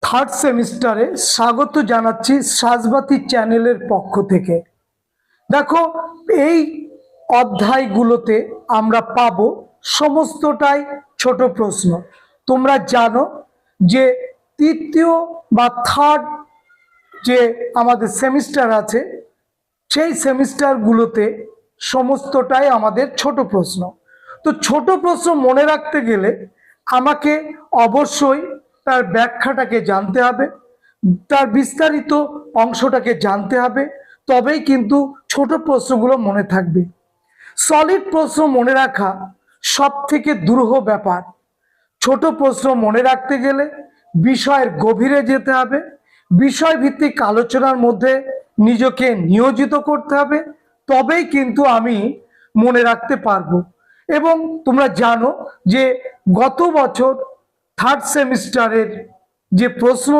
Third সেমিস্টারে স্বাগত জানাচ্ছি সাজবাতি চ্যানেলের পক্ষ থেকে। দেখো, এই অধ্যায়গুলোতে আমরা পাবো সমস্তটাই ছোট প্রশ্ন। তোমরা জানো যে তৃতীয় বা থার্ড যে আমাদের সেমিস্টার আছে, সেই সেমিস্টারগুলোতে সমস্তটাই আমাদের ছোট প্রশ্ন। তো ছোট প্রশ্ন মনে রাখতে গেলে আমাকে অবশ্যই তার ব্যাখ্যাটাকে জানতে হবে, তার বিস্তারিত অংশটাকে জানতে হবে, তবেই কিন্তু ছোট প্রশ্নগুলো মনে থাকবে। সলিড প্রশ্ন মনে রাখা সব থেকে দুরূহ ব্যাপার। ছোট প্রশ্ন মনে রাখতে গেলে বিষয়ের গভীরে যেতে হবে, বিষয়ভিত্তিক আলোচনার মধ্যে নিজেকে নিয়োজিত করতে হবে, তবেই কিন্তু আমি মনে রাখতে পারবো। এবং তোমরা জানো যে গত বছর থার্ড সেমিস্টারের যে প্রশ্ন,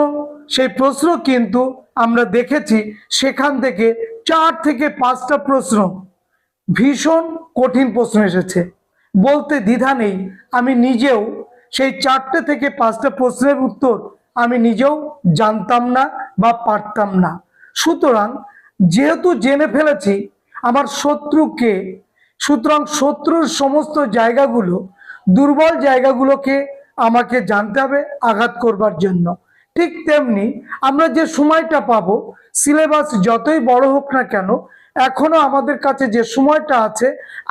সেই প্রশ্ন কিন্তু আমরা দেখেছি সেখান থেকে 4 থেকে 5টা প্রশ্ন ভীষণ কঠিন প্রশ্ন এসেছে। বলতে দ্বিধা নেই, আমি নিজেও সেই 4টে থেকে 5টা প্রশ্নের উত্তর আমি নিজেও জানতাম না বা পারতাম না। সুতরাং যেহেতু জেনে ফেলেছি আমার শত্রুকে, সুতরাং শত্রুর সমস্ত জায়গাগুলো, দুর্বল জায়গাগুলোকে আমাকে জানতে হবে আঘাত করবার জন্য। ঠিক তেমনি আমরা যে সময়টা পাবো, সিলেবাস যতই বড় হোক না কেন, এখনো আমাদের কাছে যে সময়টা আছে,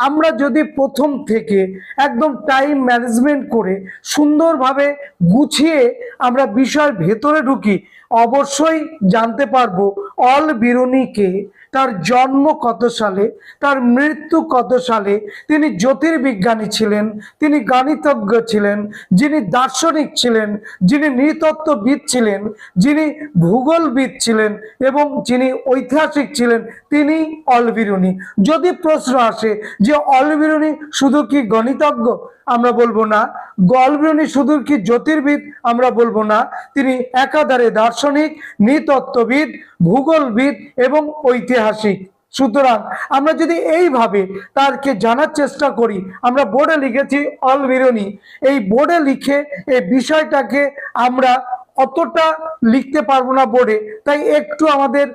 আমরা যদি প্রথম থেকে একদম টাইম ম্যানেজমেন্ট করে সুন্দরভাবে গুছিয়ে আমরা বিষয়ের ভেতরে ঢুকি, অবশ্যই জানতে পারবো অল বিরুনিকে, তার জন্ম কত সালে, তার মৃত্যু কত সালে, তিনি জ্যোতির্বিজ্ঞানী ছিলেন, তিনি গণিতজ্ঞ ছিলেন, যিনি দার্শনিক ছিলেন, যিনি নৃতত্ত্ববিদ ছিলেন, যিনি ভূগোলবিদ ছিলেন এবং যিনি ঐতিহাসিক ছিলেন, তিনি অল বিরুনি। যদি প্রশ্ন আসে যে অল বিরুনি শুধু কি গণিতজ্ঞ, আমরা বলবো না। অল বিরুনি শুধু কি জ্যোতির্বিদ, আমরা বলবো না। তিনি একাধারে দার্শনিক, নৃতত্ত্ববিদ, ভূগোলবিদ এবং ঐতিহাসিক। সুতরাং আমরা যদি এইভাবে তারকে জানার চেষ্টা করি, আমরা বোর্ডে লিখেছি অল বিরুনি, এই বোর্ডে লিখে এই বিষয়টাকে আমরা অতটা লিখতে পারবো না বোর্ডে, তাই একটু আমাদের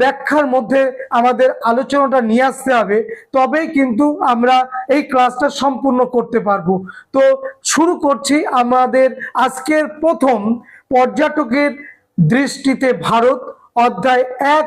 ব্যাখ্যার মধ্যে আমাদের আলোচনাটা নিয়ে আসতে হবে, তবেই কিন্তু আমরা এই ক্লাসটা সম্পূর্ণ করতে পারবো। তো শুরু করছি আমাদের আজকের প্রথম পর্যটকের দৃষ্টিতে ভারত, অধ্যায় 1,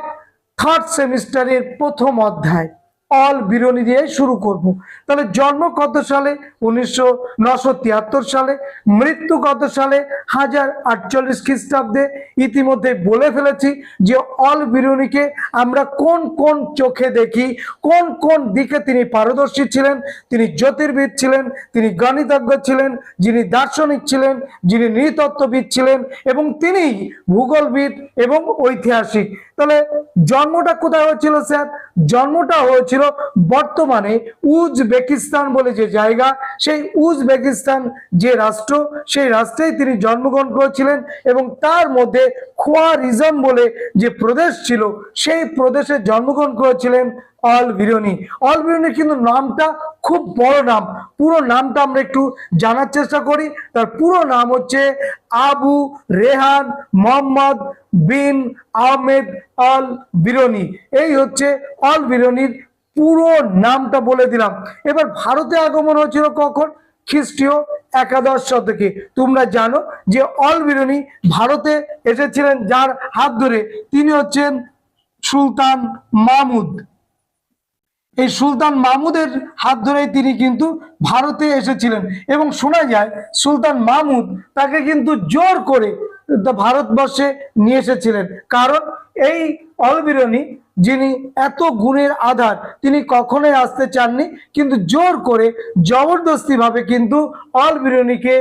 থার্ড সেমিস্টারের প্রথম অধ্যায় অল বিরুনি দিয়ে শুরু করব। তাহলে জন্ম কত সালে? 1973 সালে। মৃত্যু কত সালে? 1048 খ্রিস্টাব্দে। ইতিমধ্যে বলে ফেলেছি যে অল বিরুনিকে আমরা কোন কোন চোখে দেখি, কোন কোন দিকে তিনি পারদর্শী ছিলেন। তিনি জ্যোতির্বিদ ছিলেন, তিনি গণিতজ্ঞ ছিলেন, যিনি দার্শনিক ছিলেন, যিনি নৃতত্ত্ববিদ ছিলেন এবং তিনি ভূগোলবিদ এবং ঐতিহাসিক। তাহলে জন্মটা কোথায় হয়েছিল স্যার? জন্মটা হয়েছিল বর্তমানে উজবেকিস্তান বলে যে জায়গা, সেই উজবেকিস্তান যে রাষ্ট্র, সেই রাষ্ট্রেই তিনি জন্মগ্রহণ করেছিলেন এবং তার মধ্যে খোয়ারিজম বলে যে প্রদেশ ছিল, সেই প্রদেশে জন্মগ্রহণ করেছিলেন অল বিরুনি। অল বিরুনির কিন্তু নামটা খুব বড় নাম, পুরো নামটা আমরা একটু জানার চেষ্টা করি। তার পুরো নাম হচ্ছে আবু রেহান মোহাম্মদ বিন আহমেদ অল বিরুনি। এই হচ্ছে অল বিরুনির পুরো নামটা বলে দিলাম। এবার ভারতে আগমন হয়েছিল কখন? খ্রিস্টীয় 11 শতকে। তোমরা জানো যে অল বিরুনি ভারতে এসেছিলেন যার হাত ধরে, তিনি হচ্ছেন সুলতান মাহমুদ। এই সুলতান মাহমুদের হাত ধরেই তিনি কিন্তু ভারতে এসেছিলেন এবং শোনা যায় সুলতান মাহমুদ তাকে কিন্তু জোর করে ভারতবর্ষে নিয়ে এসেছিলেন। কারণ এই অল বিরুনি, যিনি এত গুণের আধার, তিনি কখনোই আসতে চাননি, কিন্তু জোর করে জবরদস্তি ভাবে কিন্তু অল বিরুনিকে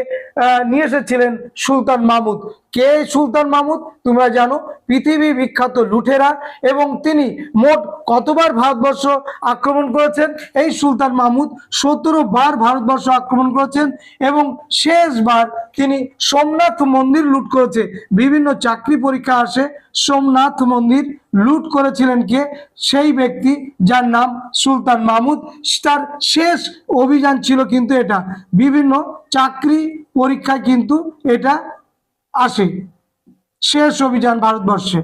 নিয়ে এসেছিলেন সুলতান মাহমুদ। কে সুলতান মাহমুদ? তোমরা জানো, পৃথিবী বিখ্যাত লুঠেরা। এবং তিনি মোট কতবার ভারতবর্ষ আক্রমণ করেছেন? এই সুলতান মাহমুদ 17 বার ভারতবর্ষ আক্রমণ করেছেন এবং শেষবার তিনি সোমনাথ মন্দির লুট করেছে। বিভিন্ন চাকরি পরীক্ষা আসে, সোমনাথ মন্দির লুট করেছিলেন কে? সেই ব্যক্তি যার নাম সুলতান মাহমুদ। তার শেষ অভিযান ছিল কিন্তু এটা, বিভিন্ন চাকরি পরীক্ষায় কিন্তু এটা আসে। শেষ অভিযান ভারতবর্ষে।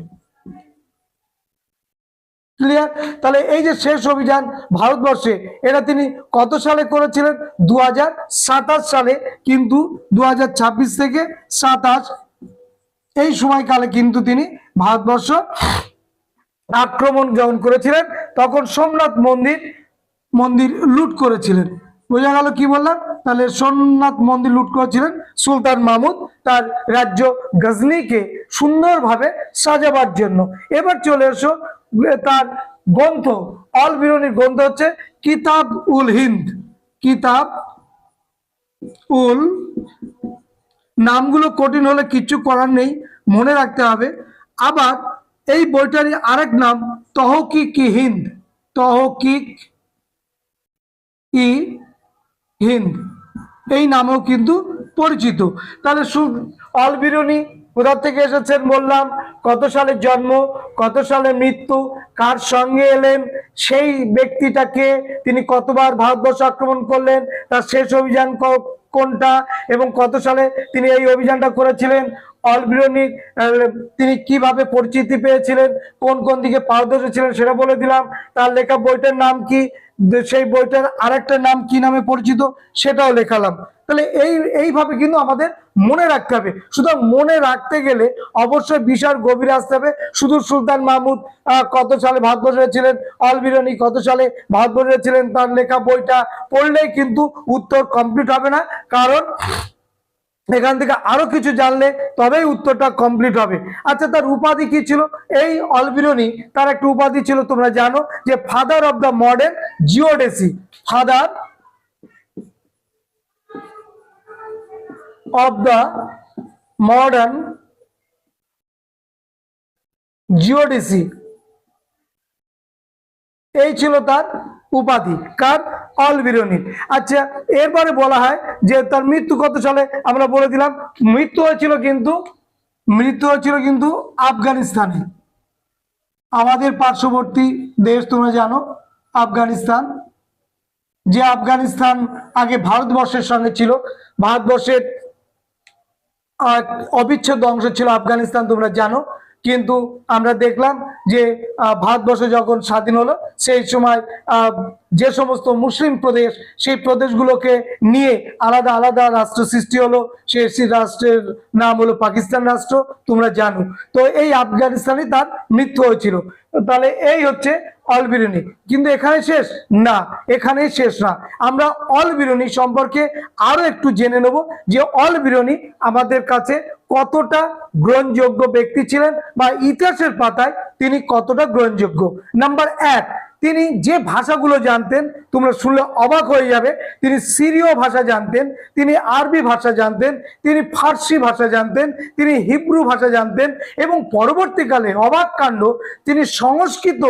ক্লিয়ার? তাহলে এই যে শেষ অভিযান ভারতবর্ষে, এটা তিনি কত সালে করেছিলেন? 2027 সালে। কিন্তু 2026 থেকে 27 এই সময়কালে কিন্তু তিনি ভারতবর্ষ আক্রমণ যখন করেছিলেন, তখন সোমনাথ মন্দির লুট করেছিলেন। বোঝা গেল কি বললাম? তাহলে সোমনাথ মন্দির লুট করেছিলেন সুলতান মাহমুদ তার রাজ্য গজনিকে সুন্দরভাবে সাজাবার জন্য। এবার চলে এসো তার গ্রন্থ, অল বিরুনির গ্রন্থ হচ্ছে কিতাব উল হিন্দ। কিতাব উল, নামগুলো কঠিন হলে কিচ্ছু করার নেই, মনে রাখতে হবে। আবার এই বইটারই আরেক নাম তহকিক ই হিন্দ। তহকিক ই হিন্দ এই নামেও কিন্তু পরিচিত। তাহলে অল বিরুনি কোথা থেকে এসেছেন বললাম, কত সালে জন্ম, কত সালে মৃত্যু, কার সঙ্গে এলেন, সেই ব্যক্তিটাকে, তিনি কতবার ভারতবর্ষ আক্রমণ করলেন, তার শেষ অভিযান কোনটা এবং কত সালে তিনি এই অভিযানটা করেছিলেন, অল বিরুনি তিনি কিভাবে পরিচিতি পেয়েছিলেন, কোন কোন দিকে পারদর্শী ছিলেন সেটা বলে দিলাম। তার লেখা বইটার নাম কি, সেই বইটার আরেকটা নাম কি নামে পরিচিত সেটাও লেখালাম। তাহলে এইভাবে কিন্তু আমাদের মনে রাখতে হবে। সুতরাং মনে রাখতে গেলে অবশ্যই বিশাল গভীরে আসতে হবে। শুধু সুলতান মাহমুদ কত সালে ভারতবর্ষে ছিলেন, অল বিরুনি কত সালে ভারতবর্ষে ছিলেন, তার লেখা বইটা পড়লেই কিন্তু উত্তর কমপ্লিট হবে না, কারণ এখান থেকে আরো কিছু জানলে তবেই উত্তরটা কমপ্লিট হবে। আচ্ছা, তার উপাধি কি ছিল? এই অল বিরুনি তার একটা উপাধি ছিল, তোমরা জানো, যে father of the modern geodesy. Father of the modern geodesy, এই ছিল তার উপাধি। কার? Al Biruni. আচ্ছা, এরপরে বলা হয় যে তার মৃত্যু কত সালে, আমরা বলে দিলাম মৃত্যু হয়েছিল কিন্তু আফগানিস্তানে। আমাদের পার্শ্ববর্তী দেশ তোমরা জানো আফগানিস্তান, যে আফগানিস্তান আগে ভারতবর্ষের সঙ্গে ছিল, ভারতবর্ষের অবিচ্ছেদ্য অংশ ছিল আফগানিস্তান, তোমরা জানো। কিন্তু আমরা দেখলাম যে ভারতবর্ষ যখন স্বাধীন হলো, সেই সময় যে সমস্ত মুসলিম প্রদেশ, সেই প্রদেশগুলোকে নিয়ে আলাদা আলাদা রাষ্ট্র সৃষ্টি হলো। সেই রাষ্ট্রের নাম হলো পাকিস্তান রাষ্ট্র, তোমরা জানো। তো এই আফগানিস্তানে তার মৃত্যু হয়েছিল। তাহলে এই হচ্ছে অল বিরুনি। কিন্তু এখানে শেষ না, এখানেই শেষ না। আমরা অল বিরুনি সম্পর্কে আরো একটু জেনে নেব, যে অল বিরুনি আমাদের কাছে কতটা গ্রহণযোগ্য ব্যক্তি ছিলেন, বা ইতিহাসের পাতায় তিনি কতটা গ্রহণযোগ্য। নাম্বার 1, তিনি যে ভাষাগুলো জানতেন তোমরা শুনলে অবাক হয়ে যাবে। তিনি সিরীয় ভাষা জানতেন, তিনি আরবি ভাষা জানতেন, তিনি ফার্সি ভাষা জানতেন, তিনি হিব্রু ভাষা জানতেন, এবং পরবর্তীকালে অবাক কাণ্ড, তিনি সংস্কৃত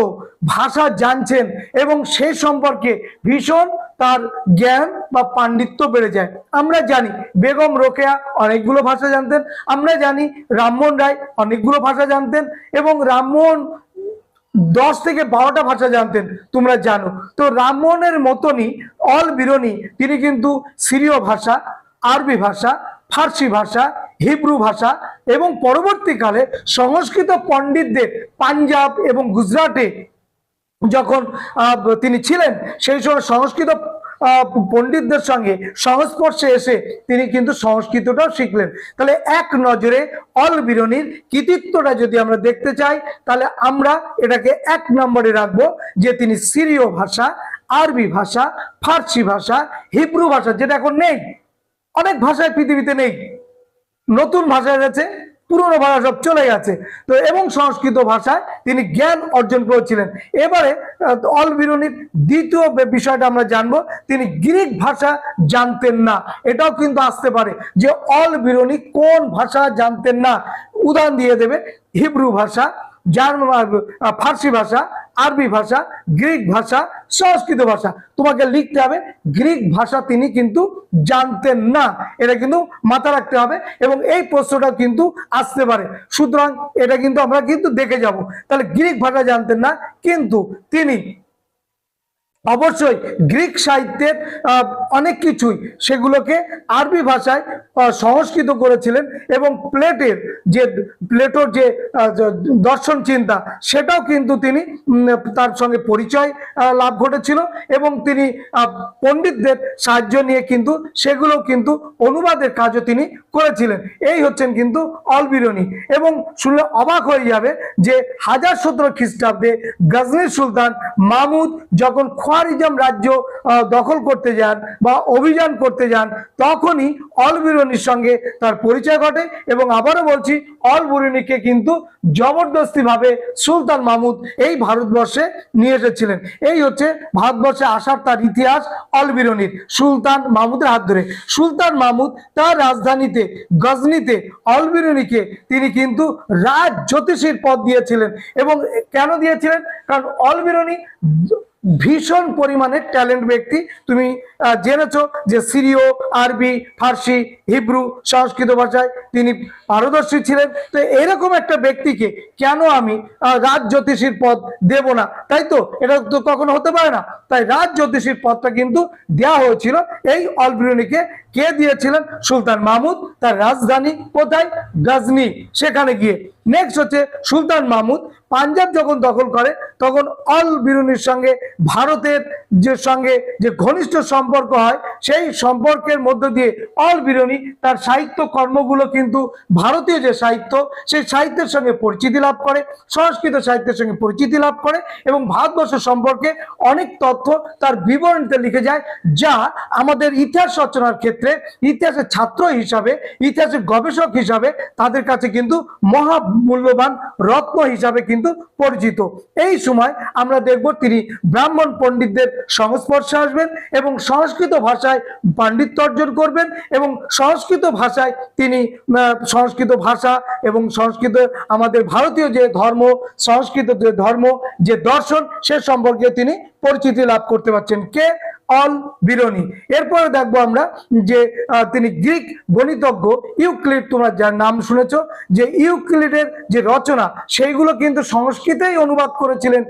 ভাষা জানছেন, এবং সেই সম্পর্কে ভীষণ তার জ্ঞান বা পাণ্ডিত্য বেড়ে যায়। আমরা জানি বেগম রোকেয়া অনেকগুলো ভাষা জানতেন, আমরা জানি রামমোহন রায় অনেকগুলো ভাষা জানতেন, এবং রামমোহন 10 থেকে 12টা ভাষা জানতেন, তোমরা জানো। তো রামমোহনের মতনই অল বিরুনি তিনি কিন্তু সিরীয় ভাষা, আরবি ভাষা, ফার্সি ভাষা, হিব্রু ভাষা, এবং পরবর্তীকালে সংস্কৃত পণ্ডিতদের পাঞ্জাব এবং গুজরাটে যখন তিনি ছিলেন, সেই সময় সংস্কৃত পণ্ডিতদের সঙ্গে সংস্পর্শে এসে তিনি কিন্তু সংস্কৃতটাও শিখলেন। তাহলে এক নজরে অল বিরুনির কৃতিত্বটা যদি আমরা দেখতে চাই, তাহলে আমরা এটাকে 1 নম্বরে রাখবো, যে তিনি সিরীয় ভাষা, আরবি ভাষা, ফার্সি ভাষা, হিব্রু ভাষা, যেটা এখন নেই, অনেক ভাষায় পৃথিবীতে নেই, নতুন ভাষা গেছে, পুরনো ভাষা সব চলে গেছে, তো এবং সংস্কৃত ভাষায় তিনি জ্ঞান অর্জন করেছিলেন। এবারে অল বিরুনির দ্বিতীয় বিষয়টা আমরা জানবো, তিনি গ্রিক ভাষা জানতেন না। এটাও কিন্তু আসতে পারে যে অল বিরুনি কোন ভাষা জানতেন না। উদাহরণ দিয়ে দেবে, হিব্রু ভাষা, ফার্সি ভাষা, আরবি ভাষা, গ্রিক ভাষা, সংস্কৃত ভাষা। তোমাকে লিখতে হবে গ্রিক ভাষা তিনি কিন্তু জানতেন না, এটা কিন্তু মাথা রাখতে হবে, এবং এই প্রশ্নটা কিন্তু আসতে পারে। সুতরাং এটা কিন্তু আমরা কিন্তু দেখে যাব। তাহলে গ্রিক ভাষা জানতেন না, কিন্তু তিনি অবশ্যই গ্রিক সাহিত্যের অনেক কিছুই সেগুলোকে আরবি ভাষায় সংস্কৃত করেছিলেন, এবং প্লেটোর যে দর্শন চিন্তা সেটাও কিন্তু তিনি তার সঙ্গে পরিচয় লাভ ঘটেছিল, এবং তিনি পণ্ডিতদের সাহায্য নিয়ে কিন্তু সেগুলো কিন্তু অনুবাদের কাজও তিনি করেছিলেন। এই হচ্ছেন কিন্তু অলবিরুনি। এবং শুনলে অবাক হয়ে যাবে যে 1017 খ্রিস্টাব্দে গজনির সুলতান মাহমুদ যখন খোয়ারিজম রাজ্য দখল করতে যান বা অভিযান করতে যান, তখনই অলবিরুনির সঙ্গে তার পরিচয় ঘটে। এবং আবারও বলছি, অলবিরুনিকে কিন্তু জবরদস্তি ভাবে সুলতান মাহমুদ এই ভারতবর্ষে নিয়ে এসেছিলেন। এই হচ্ছে ভারতবর্ষে আসার তার ইতিহাস অলবিরুনির, সুলতান মাহমুদের হাত ধরে। সুলতান মাহমুদ তার রাজধানীতে গজনিতে অলবিরুনিকে তিনি কিন্তু রাজ জ্যোতিষীর পদ দিয়েছিলেন। এবং কেন দিয়েছিলেন? কারণ অলবিরুনি ভীষণ পরিমাণে ট্যালেন্ট ব্যক্তি। তুমি জেনেছো যে সিরিয়, আরবি, ফার্সি, হিব্রু, সংস্কৃত ভাষায় তিনি পারদর্শী ছিলেন। তো এরকম একটা ব্যক্তিকে কেন আমি রাজ জ্যোতিষীর পদ দেব না, তাই তো? এটা তো কখনো হতে পারে না। তাই রাজ জ্যোতিষীর পদটা কিন্তু দেওয়া হয়েছিল এই অলবিরুনিকে। কে দিয়েছিলেন? সুলতান মাহমুদ। তার রাজধানী কোথায়? গজনি, সেখানে গিয়ে। নেক্সট হচ্ছে সুলতান মাহমুদ পাঞ্জাব যখন দখল করে, তখন অলবিরুনির সঙ্গে ভারতের সঙ্গে যে ঘনিষ্ঠ সম্পর্ক হয়, সেই সম্পর্কের মধ্য দিয়ে অলবিরুনি তার সাহিত্য কর্মগুলো কিন্তু ভারতীয় যে সাহিত্য, সেই সাহিত্যের সঙ্গে পরিচিতি লাভ করে, সংস্কৃত সাহিত্যের সঙ্গে পরিচিতি লাভ করে, এবং ভারতবর্ষ সম্পর্কে অনেক তথ্য তার বিবরণীতে লিখে যায়, যা আমাদের ইতিহাস রচনার ক্ষেত্রে ইতিহাসের ছাত্র হিসাবে, ইতিহাসের গবেষক হিসাবে তাদের কাছে কিন্তু মহামূল্যবান রত্ন হিসাবে কিন্তু পরিচিত। এই সময় আমরা দেখব তিনি ব্রাহ্মণ পণ্ডিতদের সংস্পর্শে আসবেন এবং সংস্কৃত ভাষায় পাণ্ডিত্য অর্জন করবেন, এবং সংস্কৃত ভাষায় তিনি সংস্কৃত ভাষা এবং সংস্কৃত আমাদের ভারতীয় যে ধর্ম, সংস্কৃত যে ধর্ম, যে দর্শন, সে সম্পর্কে তিনি পরিচিতি লাভ করতে পারছেন। কে? অলবিরুনি। এরপরে দেখবো আমরা যে তিনি গ্রিক গণিতজ্ঞ ইউক্লিড, তোমরা যার নাম শুনেছো, যে ইউক্লিডের যে রচনা সেইগুলো কিন্তু সংস্কৃতেই অনুবাদ করেছিলেন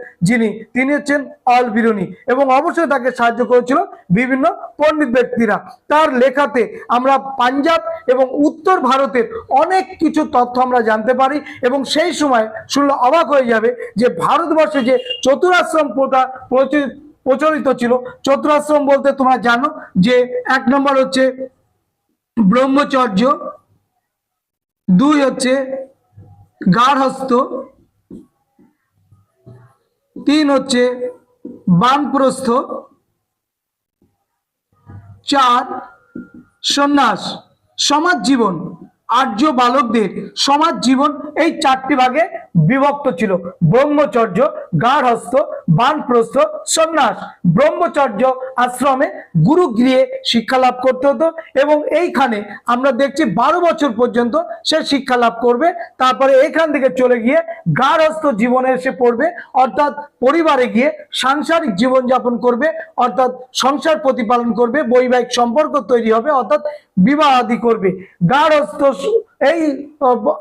তিনি হচ্ছেন অলবিরুনি। এবং অবশ্যই তাকে সাহায্য করেছিল বিভিন্ন পণ্ডিত ব্যক্তিরা। তার লেখাতে আমরা পাঞ্জাব এবং উত্তর ভারতের অনেক কিছু তথ্য আমরা জানতে পারি। এবং সেই সময় শুনলে অবাক হয়ে যাবে যে ভারতবর্ষে যে চতুরাশ্রম প্রথা প্রচলিত ছিল। চতুরাশ্রম বলতে তোমরা জানো যে 1 নম্বর হচ্ছে ব্রহ্মচর্য, 2 হচ্ছে গার্হস্থ্য, 3 হচ্ছে বানপ্রস্থ, 4 সন্ন্যাস। সমাজ জীবন, আর্য বালকদের সমাজ জীবন এই 4টি ভাগে বিভক্ত ছিল: ব্রহ্মচর্য, গার্হস্থ্য, বানপ্রস্থ, সন্ন্যাস। ব্রহ্মচর্য আশ্রমে গুরুগৃহে শিক্ষা লাভ করতে হতো, এবং এইখানে আমরা দেখছি 12 বছর পর্যন্ত সে শিক্ষা লাভ করবে। তারপরে এখান থেকে চলে গিয়ে গার্হস্থ জীবনে এসে পড়বে, অর্থাৎ পরিবারে গিয়ে সাংসারিক জীবনযাপন করবে, অর্থাৎ সংসার প্রতিপালন করবে, বৈবাহিক সম্পর্ক তৈরি হবে, অর্থাৎ বিবাহ আদি করবে। গার্হস্থ এই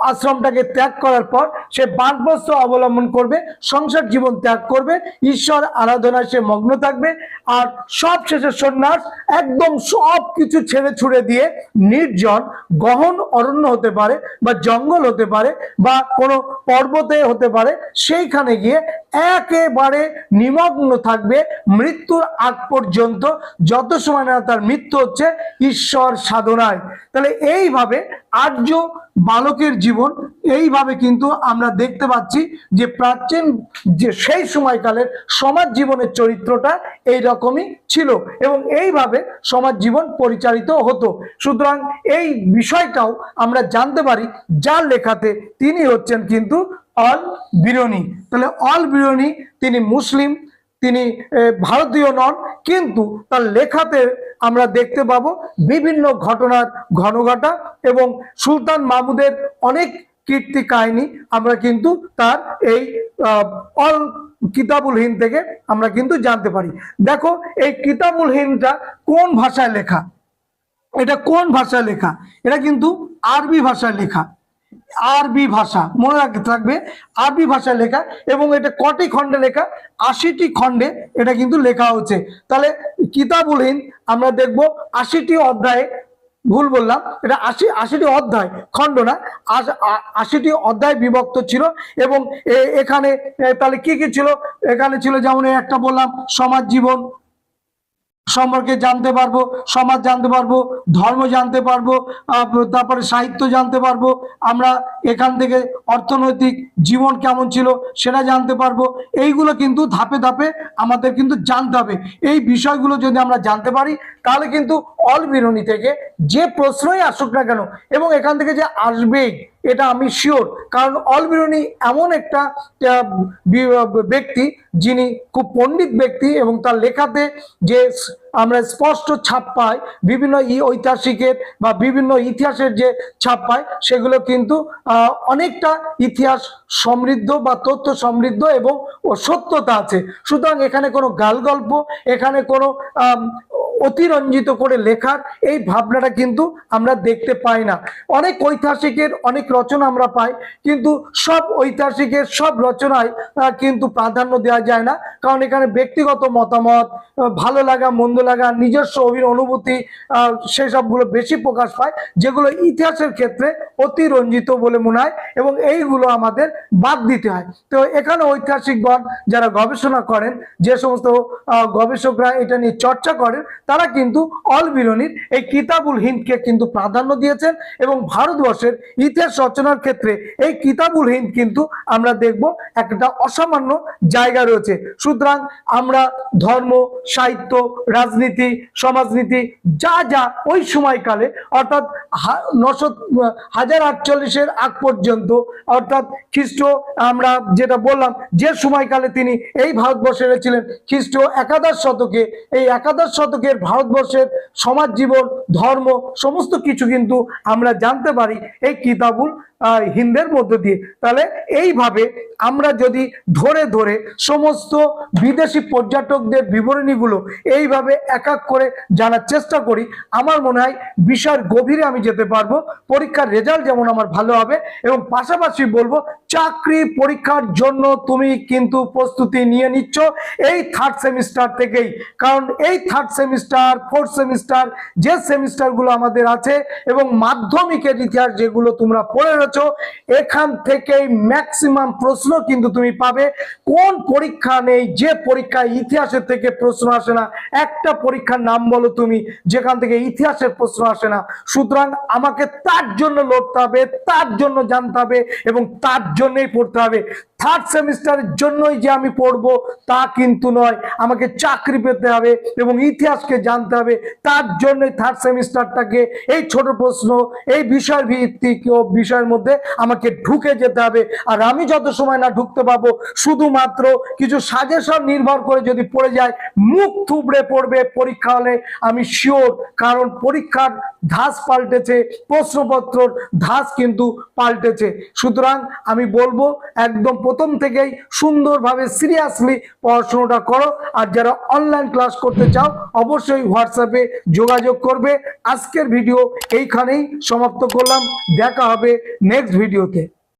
আশ্রমটাকে ত্যাগ করার পর সে বানপ্রস্থ অবলম্বন করবে, সংসার জীবন ত্যাগ করবে, ঈশ্বর আরাধনায় সে মগ্ন থাকবে। আর সব শেষে সন্ন্যাস, একদম সব কিছু ছেড়ে ছুড়ে দিয়ে নির্জন গহন অরণ্য হতে পারে, বা জঙ্গল হতে পারে, বা কোনো পর্বতে হতে পারে, সেইখানে গিয়ে একেবারে নিমগ্ন থাকবে মৃত্যুর আগ পর্যন্ত, যত সময় না তার মৃত্যু হচ্ছে ঈশ্বর সাধনায়। তাহলে এইভাবে আর্য বালকের জীবন, এইভাবে কিন্তু আমরা দেখতে পাচ্ছি যে প্রাচীন যে সেই সময়কালের সমাজ জীবনের চরিত্রটা এই রকমই ছিল, এবং এইভাবে সমাজ জীবন পরিচালিত হতো। সুতরাং এই বিষয়টাও আমরা জানতে পারি যার লেখাতে তিনি হচ্ছেন কিন্তু অলবিরুনি। তাহলে অলবিরুনি তিনি মুসলিম, তিনি ভারতীয় নন, কিন্তু তার লেখাতে আমরা দেখতে পাবো বিভিন্ন ঘটনার ঘনঘটা, এবং সুলতান মাহমুদের অনেক কীর্তি কাহিনী আমরা কিন্তু তার এই অল কিতাবুল হিন্দ থেকে আমরা কিন্তু জানতে পারি। দেখো এই কিতাবুল হিন্দটা কোন ভাষায় লেখা? এটা কোন ভাষায় লেখা? এটা কিন্তু আরবি ভাষায় লেখা। আরবি ভাষা, মনে রাখতে থাকবে আরবি ভাষায় লেখা, এবং এটা কটি খণ্ডে লেখা, 80টি খণ্ডে এটা কিন্তু লেখা হচ্ছে। তাহলে কিতাবুল হিন্দ আমরা দেখব 80টি অধ্যায়ে, ভুল বললাম, এটা 80টি অধ্যায়, খণ্ড না, 80টি অধ্যায় বিভক্ত ছিল। এবং এখানে তাহলে কি কি ছিল, এখানে ছিল যেমন একটা বললাম সমাজ জীবন সম্পর্কে জানতে পারবো, সমাজ জানতে পারবো, ধর্ম জানতে পারবো, তারপরে সাহিত্য জানতে পারবো, আমরা এখান থেকে অর্থনৈতিক জীবন কেমন ছিল সেটা জানতে পারবো। এইগুলো কিন্তু ধাপে ধাপে আমাদের কিন্তু জানতে হবে। এই বিষয়গুলো যদি আমরা জানতে পারি তাহলে কিন্তু অলবিরুনি থেকে যে প্রশ্নই আসুক না কেন, এবং এখান থেকে যে আসবেই এটা আমি শিওর, কারণ অলবিরুনি এমন একটা ব্যক্তি যিনি খুব পণ্ডিত ব্যক্তি, এবং তার লেখাতে যে আমরা স্পষ্ট ছাপ পাই বিভিন্ন ঐতিহাসিকের বা বিভিন্ন ইতিহাসের যে ছাপ পাই, সেগুলো কিন্তু অনেকটা ইতিহাস সমৃদ্ধ বা তথ্য সমৃদ্ধ এবং সত্যতা আছে। সুতরাং এখানে কোনো গাল গল্প, এখানে কোনো অতিরঞ্জিত করে লেখার এই ভাবনাটা কিন্তু আমরা দেখতে পাই না। অনেক ঐতিহাসিকের অনেক রচনা আমরা পাই, কিন্তু সব ঐতিহাসিকের সব রচনায় কিন্তু প্রাধান্য দেওয়া যায় না, কারণ এখানে ব্যক্তিগত মতামত, ভালো লাগা মন্দ লাগা, নিজস্ব অনুভূতি, সেসবগুলো বেশি প্রকাশ পায়, যেগুলো ইতিহাসের ক্ষেত্রে অতিরঞ্জিত বলে মনে হয়, এবং এইগুলো আমাদের বাদ দিতে হয়। তো এখানে ঐতিহাসিকগণ যারা গবেষণা করেন, যে সমস্ত গবেষকরা এটা নিয়ে চর্চা করেন, তারা কিন্তু অলবিরুনির এই কিতাবুল হিন্দকে কিন্তু প্রাধান্য দিয়েছেন, এবং ভারতবর্ষের ইতিহাস রচনার ক্ষেত্রে এই কিতাবুল হিন্দ কিন্তু আমরা দেখব একটা অসামান্য জায়গা রয়েছে। সুতরাং আমরা ধর্ম, সাহিত্য, রাজনীতি, সমাজনীতি যা যা ওই সময়কালে অর্থাৎ 1048-এর আগ পর্যন্ত, অর্থাৎ খ্রিস্ট, আমরা যেটা বললাম যে সময়কালে তিনি এই ভারতবর্ষে ছিলেন, খ্রিস্ট একাদশ শতকে, এই একাদশ শতকের ভারতবর্ষের সমাজ জীবন, ধর্ম সমস্ত কিছু কিন্তু আমরা জানতে পারি এই কিতাবুল হিন্দের মধ্য দিয়ে। তাহলে এইভাবে আমরা যদি ধরে ধরে সমস্ত বিদেশি পর্যটকদের বিবরণীগুলো এইভাবে এক এক করে জানার চেষ্টা করি, আমার মনে হয় বিষয়ের গভীরে আমি যেতে পারবো, পরীক্ষার রেজাল্ট যেমন আমার ভালো হবে, এবং পাশাপাশি বলবো চাকরি পরীক্ষার জন্য তুমি কিন্তু প্রস্তুতি নিয়ে নিচ্ছ এই থার্ড সেমিস্টার থেকেই, কারণ এই থার্ড সেমিস্টার, ফোর্থ সেমিস্টার, যে সেমিস্টারগুলো আমাদের আছে, এবং মাধ্যমিকের ইতিহাস যেগুলো তোমরা পড়ে রয়েছো, এখান থেকেই ম্যাক্সিমাম প্রশ্ন কিন্তু তুমি পাবে। কোন পরীক্ষা নেই যে পরীক্ষায় ইতিহাসের থেকে প্রশ্ন আসে না? একটা পরীক্ষার নাম বলো তুমি যেখান থেকে ইতিহাসের প্রশ্ন আসে না। সুতরাং আমাকে তার জন্য লড়তে হবে, তার জন্য জানতে হবে, এবং তার জন্যই পড়তে হবে। থার্ড সেমিস্টারের জন্যই যে আমি পড়বো তা কিন্তু নয়, আমাকে চাকরি পেতে হবে এবং ইতিহাসকে জানতে হবে। তার জন্যই থার্ড সেমিস্টারটাকে এই ছোট প্রশ্ন, এই বিষয় ভিত্তিক বিষয়ের মধ্যে আমাকে ঢুকে যেতে হবে। আর আমি যত সময় না ঢুকতে পাবো, শুধুমাত্র কিছু সাজেশন নির্ভর করে যদি পড়ে যায়, মুখ থুবড়ে পড়বে পরীক্ষা হলে, আমি শিওর। কারণ পরীক্ষার ধাঁচ পাল্টেছে, প্রশ্নপত্রর ধাঁচ কিন্তু পাল্টেছে। সুতরাং আমি বলবো একদম প্রথম থেকেই সুন্দরভাবে সিরিয়াসলি পড়াশোনাটা করো। আর যারা অনলাইন ক্লাস করতে চাও অবশ্যই হোয়াটসঅ্যাপে যোগাযোগ করবে। আজকের ভিডিও এইখানেই সমাপ্ত করলাম, দেখা হবে নেক্সট ভিডিওতে।